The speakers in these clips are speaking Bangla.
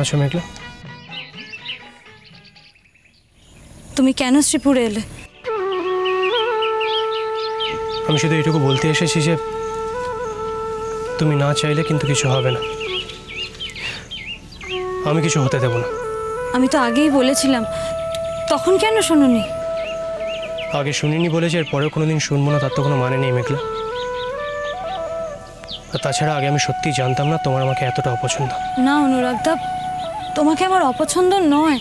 আছো মেঘলা? তুমি কেন শ্রীপুরে এলে? আমি শুধু এইটুকু বলতে এসেছি যে তুমি না চাইলে কিন্তু কিছু হবে না, আমি কিছু হতে দেব না। আমি তো আগেই বলেছিলাম, তখন কেন শোনোনি? আগে শুনিনি বলেছি, এর পরেও কোনোদিন শুনবো না তার তো কোনো মানে নেই মেঘলা। আর তাছাড়া আগে আমি সত্যিই জানতাম না তোমার আমাকে এতটা অপছন্দ। না অনুরাগদা, তোমাকে আমার অপছন্দ নয়,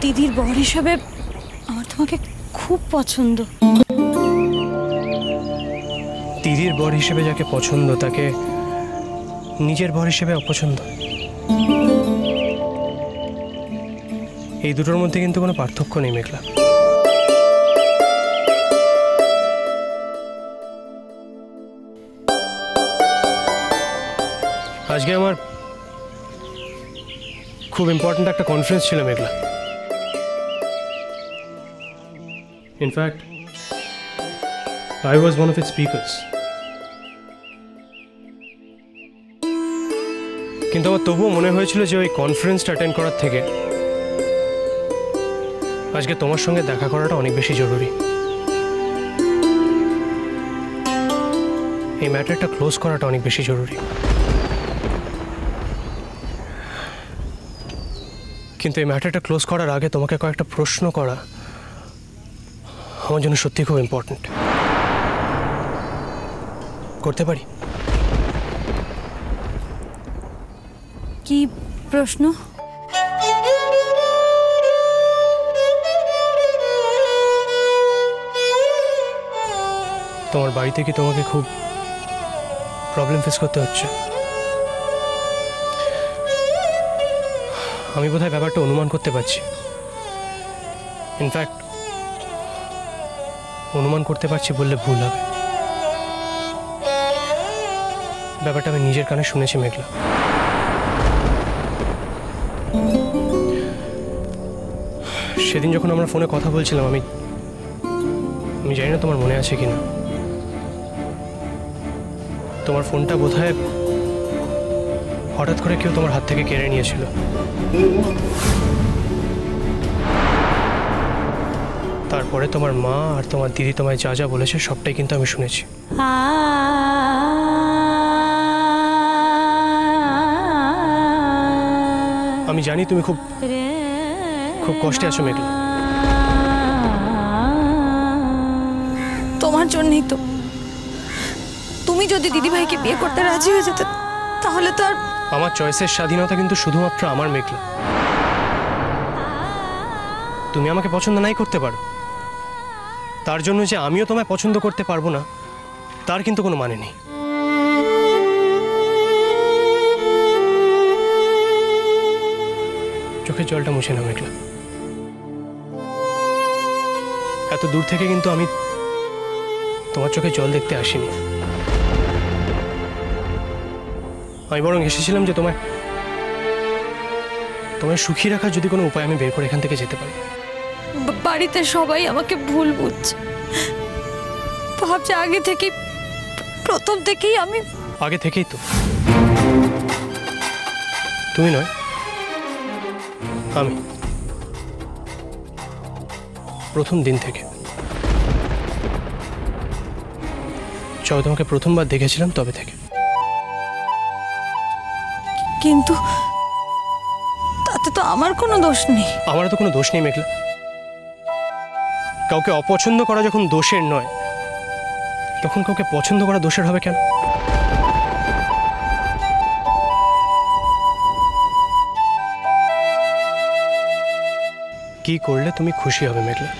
দিদির বর হিসাবে আমার তোমাকে খুব পছন্দ। দিদির বর হিসেবে যাকে পছন্দ তাকে নিজের বর হিসেবে অপছন্দ, এই দুটোর মধ্যে কিন্তু কোনো পার্থক্য নেই মেঘলা। আজকে আমার খুব ইম্পর্ট্যান্ট একটা কনফারেন্স ছিল মেঘলা। In fact I was one of its speakers. কিন্তু আমার তবুও মনে হয়েছিল যে ওই কনফারেন্সটা অ্যাটেন্ড করার থেকে আজকে তোমার সঙ্গে দেখা করাটা অনেক বেশি জরুরি। এই ম্যাটারটা ক্লোজ করাটা অনেক বেশি জরুরি। কিন্তু এই ম্যাটারটা ক্লোজ করার আগে তোমাকে কয়েকটা প্রশ্ন করা আমার জন্য সত্যি খুব ইম্পর্ট্যান্ট। করতে পারি? কি প্রশ্ন? তোমার বাড়িতে কি তোমাকে খুব প্রবলেম ফেস করতে হচ্ছে? আমি বোধহয় ব্যাপারটা অনুমান করতে পারছি। ইনফ্যাক্ট অনুমান করতে পারছি বললে ভুল হবে। ব্যাপারটা আমি নিজের কানে শুনেছি মেঘলা। সেদিন যখন আমরা ফোনে কথা বলছিলাম, আমি জানি না তোমার মনে আছে কিনা, তোমার ফোনটা বোধহয় হঠাৎ করে কেউ তোমার হাত থেকে কেড়ে নিয়েছিল। তারপরে তোমার মা আর তোমার দিদি তোমায় যা যা বলেছে সবটাই কিন্তু আমি শুনেছি। আমি জানি তুমি খুব কষ্টে আছো মেঘলা। তোমার জন্যই তো। তুমি যদি দিদিভাইকে বিয়ে করতে রাজি হয়ে যেতে তাহলে তো আর। আমার চয়েসের স্বাধীনতা কিন্তু শুধুমাত্র আমার মেঘলা। তুমি আমাকে পছন্দ নাই করতে পারো, তার জন্য যে আমিও তোমায় পছন্দ করতে পারবো না তার কিন্তু কোনো মানে নেই। চোখের জলটা মুছে নাও মেঘলা। এত দূর থেকে কিন্তু আমি তোমার চোখে জল দেখতে আসিনি। আমি বরং এসেছিলাম যে তোমায় সুখী রাখার যদি কোনো উপায় আমি বের করে এখান থেকে যেতে পারি। বাড়িতে সবাই আমাকে ভুল বুঝছে, ভাবছে আগে থেকেই, প্রথম থেকেই আমি। আগে থেকেই তো তুমি নয়, আমি প্রথম দিন থেকে। যবে তোমাকে প্রথমবার দেখেছিলাম তবে থেকে। কিন্তু তাতে তো আমার কোনো দোষ নেই। আমার তো কোনো দোষ নেই মেঘলা। কাউকে অপছন্দ করা যখন দোষের নয়, তখন কাউকে পছন্দ করা দোষের হবে কেন? কি করলে তুমি খুশি হবে মেঘলা?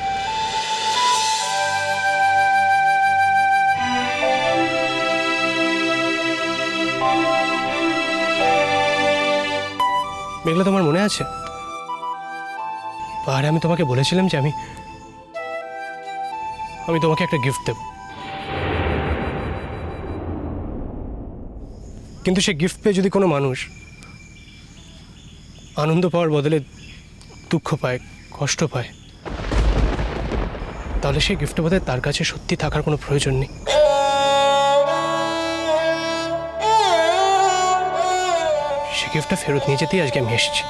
মেঘলা, তোমার মনে আছে পাহাড়ে আমি তোমাকে বলেছিলাম যে আমি তোমাকে একটা গিফট দেব, কিন্তু সে গিফট পেয়ে যদি কোনো মানুষ আনন্দ পাওয়ার বদলে দুঃখ পায়, কষ্ট পায়, তাহলে সেই গিফটের বদলে তার কাছে সত্যি থাকার কোনো প্রয়োজন নেই। সেই গিফটটা ফেরত নিয়ে যেতেই আজকে আমি এসেছি।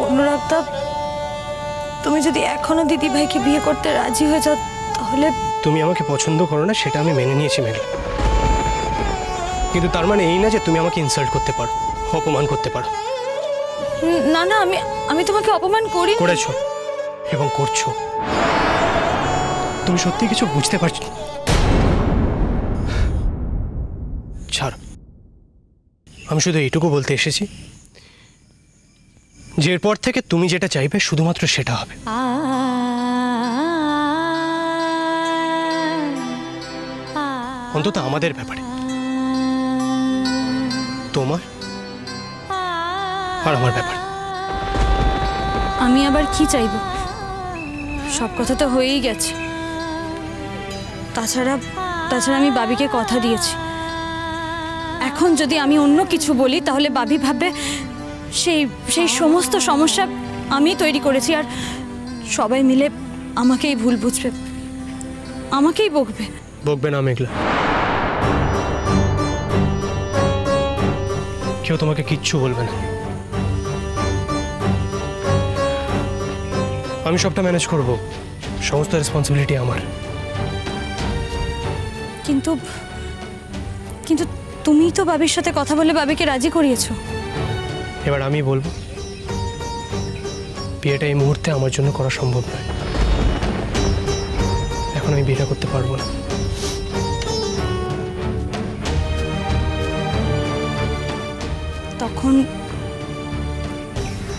অনুরাগদা, তুমি যদি এখনো দিদি ভাইকে বিয়ে করতে রাজি হয়ে যাও তাহলে। তুমি আমাকে পছন্দ করো না সেটা আমি মেনে নিয়েছি মেঘলা, কিন্তু তার মানে এই না যে তুমি আমাকে ইনসাল্ট করতে পারো, অপমান করতে পারো। না না, আমি আমি তোমাকে অপমান করি। করেছো এবং করছো। তুমি সত্যি কিছু বুঝতে পারছো? ছাড়, আমি শুধু এইটুকু বলতে এসেছি যে এরপর থেকে তুমি যেটা চাইবে শুধুমাত্র সেটা হবে। অন্তত আমাদের ব্যাপারে, তোমার আর আমার ব্যাপারে। আমি আবার কি চাইবো? সব কথা তো হয়েই গেছে। তাছাড়া আমি বাবিকে কথা দিয়েছি, এখন যদি আমি অন্য কিছু বলি তাহলে বাবি ভাববে সেই সেই সমস্ত সমস্যা আমি তৈরি করেছি, আর সবাই মিলে আমাকেই ভুল বুঝবে, আমাকেই বকবে। বকবে না মেঘলা, কেউ তোমাকে কিচ্ছু বলবে না। আমি সবটা ম্যানেজ করব, সমস্ত রেসপন্সিবিলিটি আমার। কিন্তু কিন্তু তুমিই তো বাবির সাথে কথা বলে বাবিকে রাজি করিয়েছো। এবার আমি বলবো, বিয়েটা এই মুহূর্তে আমার জন্য করা সম্ভব নয়। এখন আমি বিয়েটা করতে পারবো না। তখন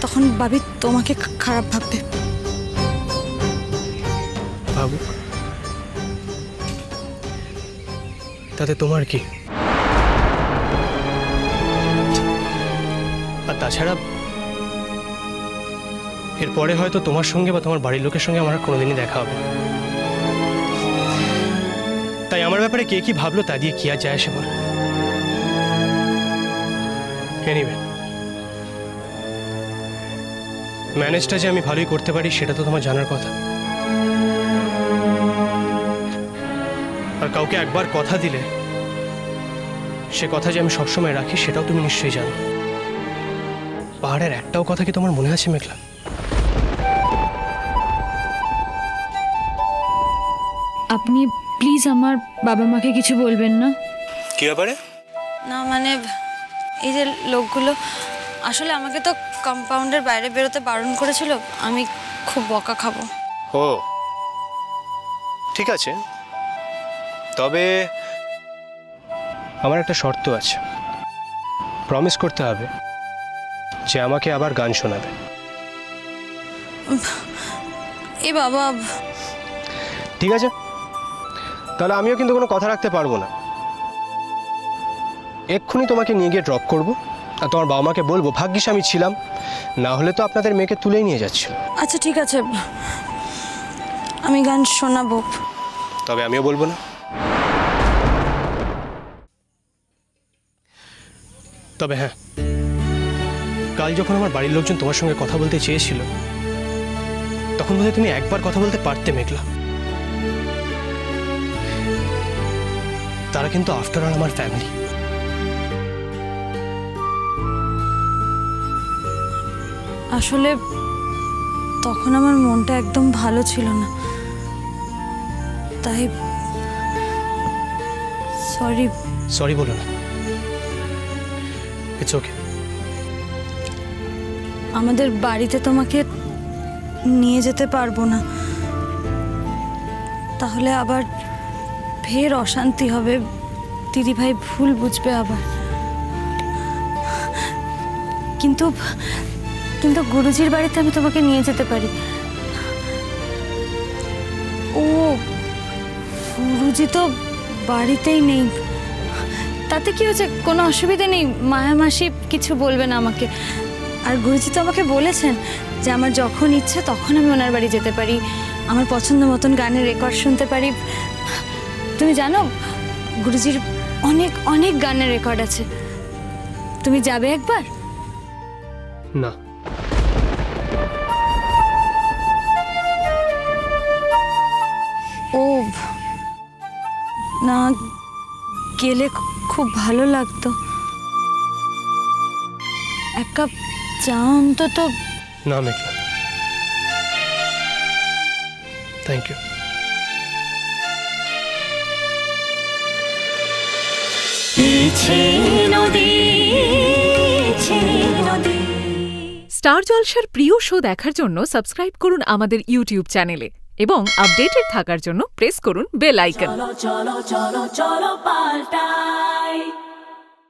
তখন বাবি তোমাকে খারাপ ভাববে। ভাবুক, তাতে তোমার কি? আর তাছাড়া এরপরে হয়তো তোমার সঙ্গে বা তোমার বাড়ির লোকের সঙ্গে আমার আর কোনোদিনই দেখা হবে না। তাই আমার ব্যাপারে কে কি ভাবলো তা দিয়ে কি আর যায় আসে বল। এনিওয়ে, ম্যানেজটা যে আমি ভালোই করতে পারি সেটা তো তোমার জানার কথা। আর কাউকে একবার কথা দিলে সে কথা যে আমি সবসময় রাখি সেটাও তুমি নিশ্চয়ই জানো। পাহাড়ের একটাও কথা কি তোমার মনে আছে মেঘলা? আপনি প্লিজ আমার বাবা মাকে কিছু বলবেন না। কি ব্যাপারে? না মানে এই যে লোকগুলো আসলে আমাকে তো কম্পাউন্ডের বাইরে বেরোতে বারণ করেছিল, আমি খুব বকা খাবো। ও ঠিক আছে, তবে আমার একটা শর্ত আছে। প্রমিস করতে হবে যে আমাকে আবার গান শোনাবে। এ বাবা, ঠিক আছে, তাহলে আমিও কিন্তু কোনো কথা রাখতে পারবো না। এক্ষুনি তোমাকে নিয়ে গিয়ে ড্রপ করবো, আর তোমার বাবা মাকে বলবো ভাগ্যিস আমি ছিলাম, না হলে তো আপনাদের মেয়েকে তুলেই নিয়ে যাচ্ছিল। আচ্ছা ঠিক আছে, আমি গান শোনাবো। তবে আমিও বলবো না। তবে হ্যাঁ, কাল যখন আমার বাড়ির লোকজন তোমার সঙ্গে কথা বলতে চেয়েছিল তখন বোধহয় তুমি একবার কথা বলতে পারতে মেঘলা। তারা কিন্তু আফটার অল আমার ফ্যামিলি। আসলে তখন আমার মনটা একদম ভালো ছিল না, তাই সরি। সরি বলো না, ইটস ওকে। আমাদের বাড়িতে তোমাকে নিয়ে যেতে পারবো না, তাহলে আবার ফের অশান্তি হবে, দিদিভাই ভুল বুঝবে আবার। কিন্তু কিন্তু গুরুজির বাড়িতে আমি তোমাকে নিয়ে যেতে পারি। ও গুরুজি তো বাড়িতেই নেই, তাতে কি হয়েছে? কোনো অসুবিধা নেই, মায়া মাসি কিছু বলবে না আমাকে। আর গুরুজি তো আমাকে বলেছেন যে আমার যখন ইচ্ছে তখন আমি ওনার বাড়ি যেতে পারি, আমার পছন্দ মতন গানের রেকর্ড শুনতে পারি। তুমি জানো গুরুজির অনেক অনেক গানের রেকর্ড আছে, তুমি যাবে একবার? না, ও না গেলে খুব ভালো লাগতো। এক কাপ চা অন্তত। না মেঘলা, থ্যাংক ইউ। স্টার জলসার প্রিয় শো দেখার জন্য সাবস্ক্রাইব করুন আমাদের ইউটিউব চ্যানেলে এবং আপডেটেড থাকার জন্য প্রেস করুন বেল আইকন। চলো চলো চলো চলো পাল্টাই।